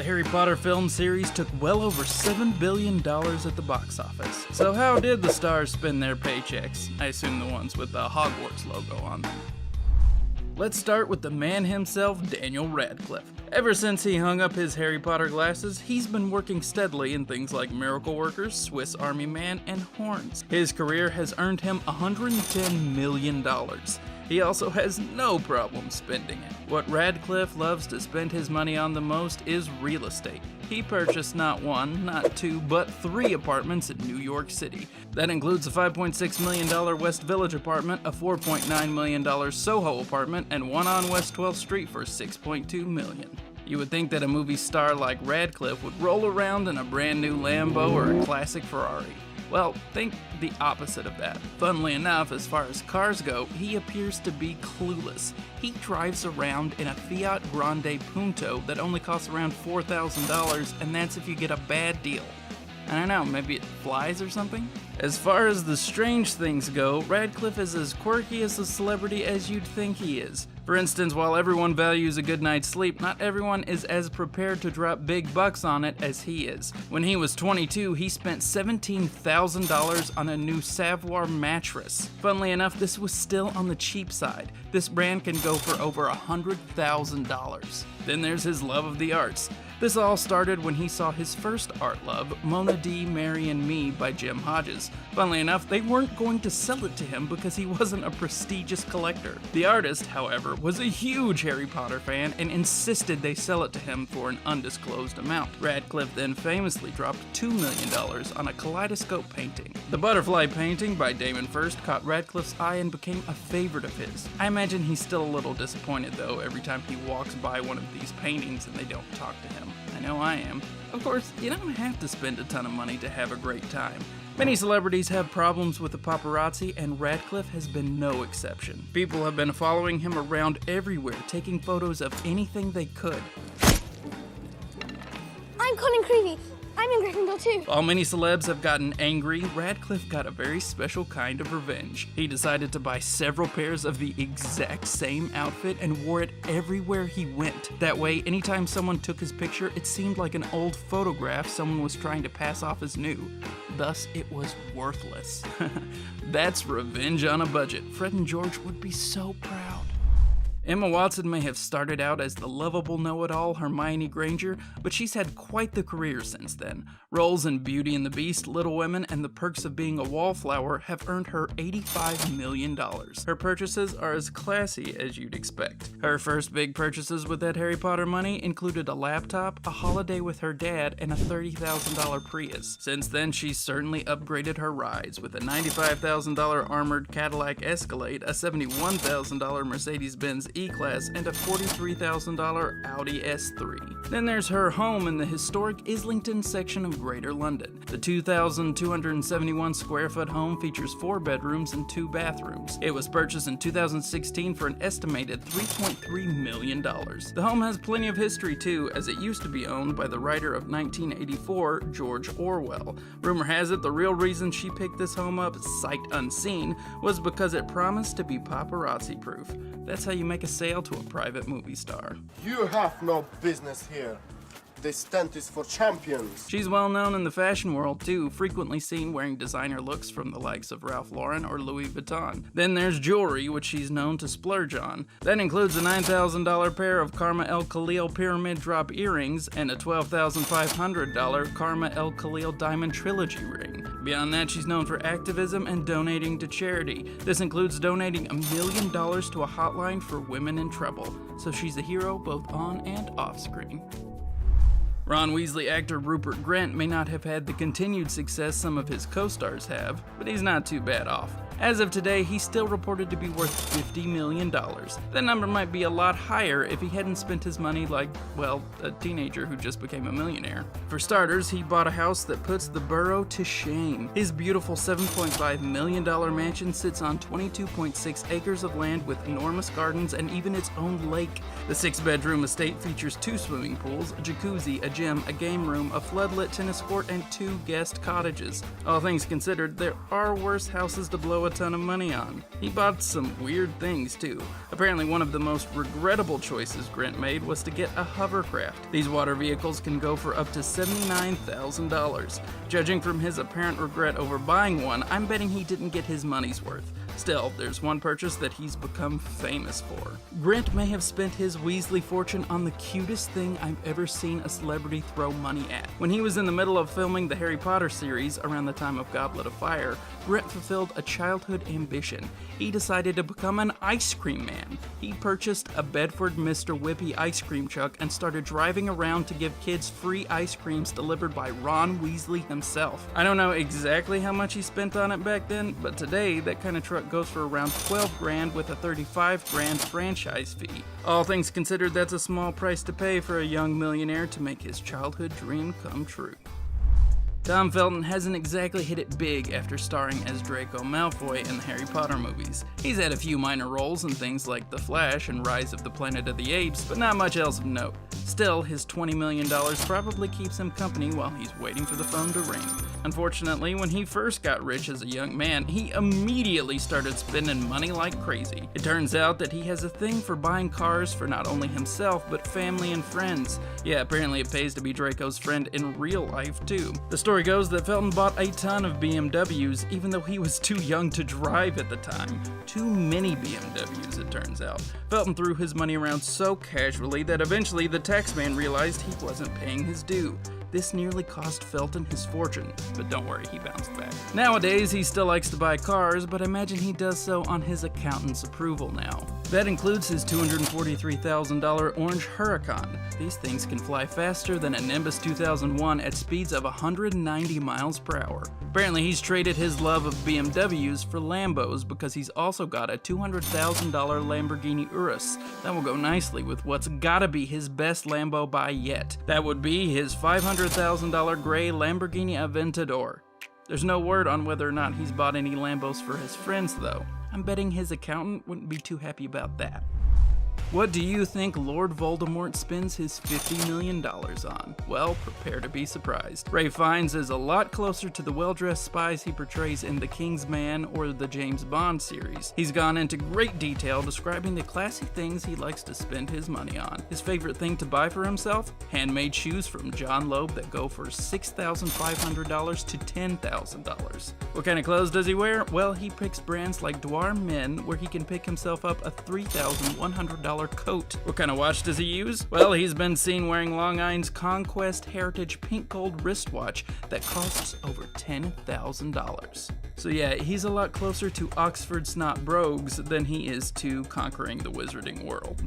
The Harry Potter film series took well over $7 billion at the box office. So how did the stars spend their paychecks? I assume the ones with the Hogwarts logo on them. Let's start with the man himself, Daniel Radcliffe. Ever since he hung up his Harry Potter glasses, he's been working steadily in things like Miracle Workers, Swiss Army Man, and Horns. His career has earned him $110 million. He also has no problem spending it. What Radcliffe loves to spend his money on the most is real estate. He purchased not one, not two, but 3 apartments in New York City. That includes a $5.6 million West Village apartment, a $4.9 million Soho apartment, and one on West 12th Street for $6.2 million. You would think that a movie star like Radcliffe would roll around in a brand new Lambo or a classic Ferrari. Well, think the opposite of that. Funnily enough, as far as cars go, he appears to be clueless. He drives around in a Fiat Grande Punto that only costs around $4,000, and that's if you get a bad deal. I don't know, maybe it flies or something? As far as the strange things go, Radcliffe is as quirky as a celebrity as you'd think he is. For instance, while everyone values a good night's sleep, not everyone is as prepared to drop big bucks on it as he is. When he was 22, he spent $17,000 on a new Savoir mattress. Funnily enough, this was still on the cheap side. This brand can go for over $100,000. Then there's his love of the arts. This all started when he saw his first art love, Mona D. Mary and Me by Jim Hodges. Funnily enough, they weren't going to sell it to him because he wasn't a prestigious collector. The artist, however, was a huge Harry Potter fan and insisted they sell it to him for an undisclosed amount. Radcliffe then famously dropped $2 million on a kaleidoscope painting. The butterfly painting by Damon Hirst caught Radcliffe's eye and became a favorite of his. I imagine he's still a little disappointed though every time he walks by one of these paintings and they don't talk to him. I know I am. Of course, you don't have to spend a ton of money to have a great time. Many celebrities have problems with the paparazzi, and Radcliffe has been no exception. People have been following him around everywhere, taking photos of anything they could. I'm Colin Creevy. I'm in Gryffindor too. While many celebs have gotten angry, Radcliffe got a very special kind of revenge. He decided to buy several pairs of the exact same outfit and wore it everywhere he went. That way, anytime someone took his picture, it seemed like an old photograph someone was trying to pass off as new. Thus, it was worthless. That's revenge on a budget. Fred and George would be so proud. Emma Watson may have started out as the lovable know-it-all Hermione Granger, but she's had quite the career since then. Roles in Beauty and the Beast, Little Women, and The Perks of Being a Wallflower have earned her $85 million. Her purchases are as classy as you'd expect. Her first big purchases with that Harry Potter money included a laptop, a holiday with her dad, and a $30,000 Prius. Since then, she's certainly upgraded her rides with a $95,000 armored Cadillac Escalade, a $71,000 Mercedes-Benz E-Class, and a $43,000 Audi S3. Then there's her home in the historic Islington section of Greater London. The 2,271 square foot home features 4 bedrooms and 2 bathrooms. It was purchased in 2016 for an estimated $3.3 million. The home has plenty of history too, as it used to be owned by the writer of 1984, George Orwell. Rumor has it the real reason she picked this home up, sight unseen, was because it promised to be paparazzi proof. That's how you make a sale to a private movie star. You have no business here. This tent is for champions. She's well known in the fashion world too, frequently seen wearing designer looks from the likes of Ralph Lauren or Louis Vuitton. Then there's jewelry, which she's known to splurge on. That includes a $9,000 pair of Karma El Khalil pyramid drop earrings and a $12,500 Karma El Khalil diamond trilogy ring. Beyond that, she's known for activism and donating to charity. This includes donating $1 million to a hotline for women in trouble. So she's a hero both on and off screen. Ron Weasley actor Rupert Grint may not have had the continued success some of his co-stars have, but he's not too bad off. As of today, he's still reported to be worth $50 million. That number might be a lot higher if he hadn't spent his money like, well, a teenager who just became a millionaire. For starters, he bought a house that puts the borough to shame. His beautiful $7.5 million mansion sits on 22.6 acres of land with enormous gardens and even its own lake. The 6-bedroom estate features 2 swimming pools, a jacuzzi, a gym, a game room, a floodlit tennis court, and 2 guest cottages. All things considered, there are worse houses to blow a ton of money on. He bought some weird things too. Apparently one of the most regrettable choices Grint made was to get a hovercraft. These water vehicles can go for up to $79,000. Judging from his apparent regret over buying one, I'm betting he didn't get his money's worth. Still, there's one purchase that he's become famous for. Grint may have spent his Weasley fortune on the cutest thing I've ever seen a celebrity throw money at. When he was in the middle of filming the Harry Potter series around the time of Goblet of Fire, Grint fulfilled a childhood ambition. He decided to become an ice cream man. He purchased a Bedford Mr. Whippy ice cream truck and started driving around to give kids free ice creams delivered by Ron Weasley himself. I don't know exactly how much he spent on it back then, but today that kind of truck goes for around $12,000 with a $35,000 franchise fee. All things considered, that's a small price to pay for a young millionaire to make his childhood dream come true. Tom Felton hasn't exactly hit it big after starring as Draco Malfoy in the Harry Potter movies. He's had a few minor roles in things like The Flash and Rise of the Planet of the Apes, but not much else of note. Still, his $20 million probably keeps him company while he's waiting for the phone to ring. Unfortunately, when he first got rich as a young man, he immediately started spending money like crazy. It turns out that he has a thing for buying cars for not only himself, but family and friends. Yeah, apparently it pays to be Draco's friend in real life, too. The story goes that Felton bought a ton of BMWs, even though he was too young to drive at the time. Too many BMWs, it turns out. Felton threw his money around so casually that eventually the taxman realized he wasn't paying his due. This nearly cost Felton his fortune, but don't worry, he bounced back. Nowadays, he still likes to buy cars, but I imagine he does so on his accountant's approval now. That includes his $243,000 orange Huracan. These things can fly faster than a Nimbus 2001 at speeds of 190 miles per hour. Apparently, he's traded his love of BMWs for Lambos because he's also got a $200,000 Lamborghini Urus. That will go nicely with what's gotta be his best Lambo buy yet. That would be his $500,000 gray Lamborghini Aventador. There's no word on whether or not he's bought any Lambos for his friends though. I'm betting his accountant wouldn't be too happy about that. What do you think Lord Voldemort spends his $50 million on? Well, prepare to be surprised. Ralph Fiennes is a lot closer to the well-dressed spies he portrays in The King's Man or the James Bond series. He's gone into great detail describing the classy things he likes to spend his money on. His favorite thing to buy for himself? Handmade shoes from John Loeb that go for $6,500 to $10,000. What kind of clothes does he wear? Well, he picks brands like Dwar Men, where he can pick himself up a $3,100 coat. What kind of watch does he use? Well, he's been seen wearing Long Island's Conquest Heritage pink gold wristwatch that costs over $10,000. So yeah, he's a lot closer to Oxford snot brogues than he is to conquering the wizarding world.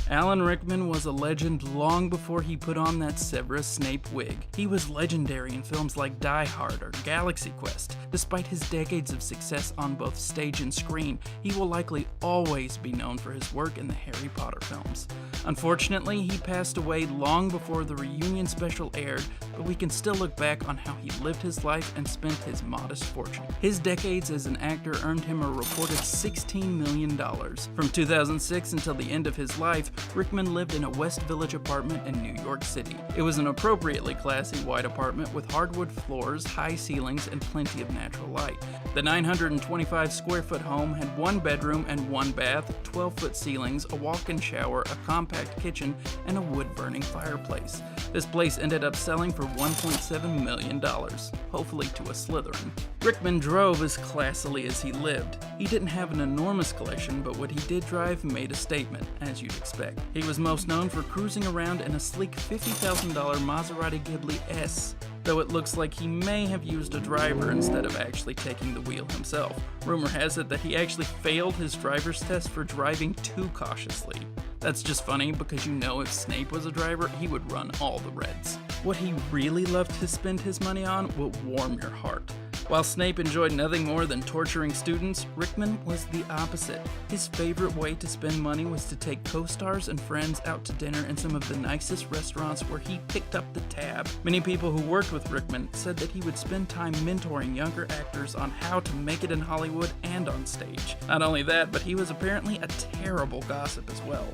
Alan Rickman was a legend long before he put on that Severus Snape wig. He was legendary in films like Die Hard or Galaxy Quest. Despite his decades of success on both stage and screen, he will likely always be known for his work in the Harry Potter films. Unfortunately, he passed away long before the reunion special aired, but we can still look back on how he lived his life and spent his modest fortune. His decades as an actor earned him a reported $16 million. From 2006 until the end of his life, Rickman lived in a West Village apartment in New York City. It was an appropriately classy white apartment with hardwood floors, high ceilings, and plenty of natural light. The 925 square foot home had 1 bedroom and 1 bath, 12-foot ceilings, a walk-in shower, a compact kitchen, and a wood-burning fireplace. This place ended up selling for $1.7 million, hopefully to a Slytherin. Rickman drove as classily as he lived. He didn't have an enormous collection, but what he did drive made a statement, as you'd expect. He was most known for cruising around in a sleek $50,000 Maserati Ghibli S, though it looks like he may have used a driver instead of actually taking the wheel himself. Rumor has it that he actually failed his driver's test for driving too cautiously. That's just funny because you know if Snape was a driver, he would run all the reds. What he really loved to spend his money on will warm your heart. While Snape enjoyed nothing more than torturing students, Rickman was the opposite. His favorite way to spend money was to take co-stars and friends out to dinner in some of the nicest restaurants where he picked up the tab. Many people who worked with Rickman said that he would spend time mentoring younger actors on how to make it in Hollywood and on stage. Not only that, but he was apparently a terrible gossip as well.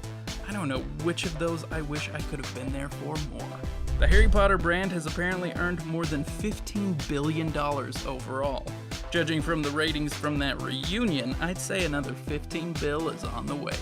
I don't know which of those I wish I could have been there for more. The Harry Potter brand has apparently earned more than $15 billion overall. Judging from the ratings from that reunion, I'd say another $15 bill is on the way.